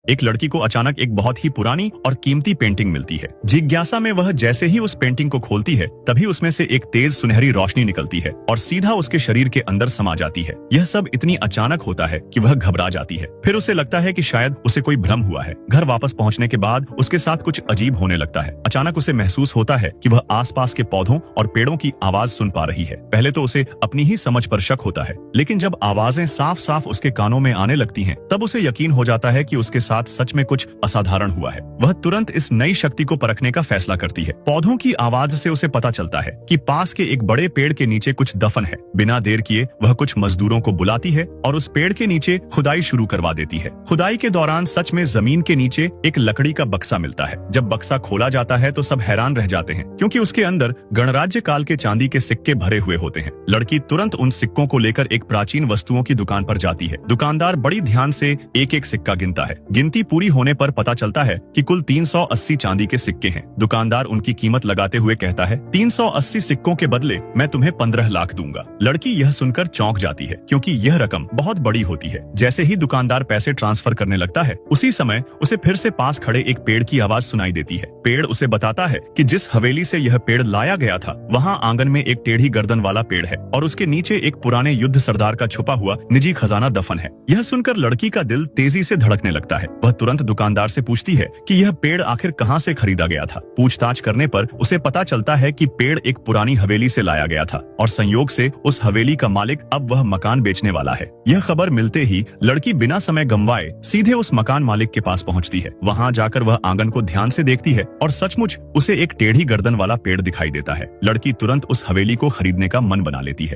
एक लड़की को अचानक एक बहुत ही पुरानी और कीमती पेंटिंग मिलती है। जिज्ञासा में वह जैसे ही उस पेंटिंग को खोलती है तभी उसमें से एक तेज सुनहरी रोशनी निकलती है और सीधा उसके शरीर के अंदर समा जाती है। यह सब इतनी अचानक होता है कि वह घबरा जाती है। फिर उसे लगता है कि शायद उसे कोई भ्रम हुआ है। घर वापस पहुंचने के बाद उसके साथ कुछ अजीब होने लगता है। अचानक उसे महसूस होता है कि वह आसपास के पौधों और पेड़ों की आवाज सुन पा रही है। पहले तो उसे अपनी ही समझ पर शक होता है, लेकिन जब आवाजें साफ साफ उसके कानों में आने लगती हैं, तब उसे यकीन हो जाता है कि उसके साथ सच में कुछ असाधारण हुआ है। वह तुरंत इस नई शक्ति को परखने का फैसला करती है। पौधों की आवाज से उसे पता चलता है कि पास के एक बड़े पेड़ के नीचे कुछ दफन है। बिना देर किए वह कुछ मजदूरों को बुलाती है और उस पेड़ के नीचे खुदाई शुरू करवा देती है। खुदाई के दौरान सच में जमीन के नीचे एक लकड़ी का बक्सा मिलता है। जब बक्सा खोला जाता है तो सब हैरान रह जाते हैं, क्योंकि उसके अंदर गणराज्य काल के चांदी के सिक्के भरे हुए होते हैं। लड़की तुरंत उन सिक्कों को लेकर एक प्राचीन वस्तुओं की दुकान पर जाती है। दुकानदार बड़ी ध्यान से एक एक सिक्का गिनता है। गिनती पूरी होने पर पता चलता है कि कुल 380 चांदी के सिक्के हैं। दुकानदार उनकी कीमत लगाते हुए कहता है, 380 सिक्कों के बदले मैं तुम्हें 15 लाख दूंगा। लड़की यह सुनकर चौंक जाती है, क्योंकि यह रकम बहुत बड़ी होती है। जैसे ही दुकानदार पैसे ट्रांसफर करने लगता है, उसी समय उसे फिर से पास खड़े एक पेड़ की आवाज सुनाई देती है। पेड़ उसे बताता है कि जिस हवेली से यह पेड़ लाया गया था, वहाँ आंगन में एक टेढ़ी गर्दन वाला पेड़ है और उसके नीचे एक पुराने युद्ध सरदार का छुपा हुआ निजी खजाना दफन है। यह सुनकर लड़की का दिल तेजी से धड़कने लगता है। वह तुरंत दुकानदार से पूछती है कि यह पेड़ आखिर कहाँ से खरीदा गया था। पूछताछ करने पर उसे पता चलता है कि पेड़ एक पुरानी हवेली से लाया गया था और संयोग से उस हवेली का मालिक अब वह मकान बेचने वाला है। यह खबर मिलते ही लड़की बिना समय गंवाए सीधे उस मकान मालिक के पास पहुंचती है। वहां जाकर वह आंगन को ध्यान से देखती है और सचमुच उसे एक टेढ़ी गर्दन वाला पेड़ दिखाई देता है। लड़की तुरंत उस हवेली को खरीदने का मन बना लेती है।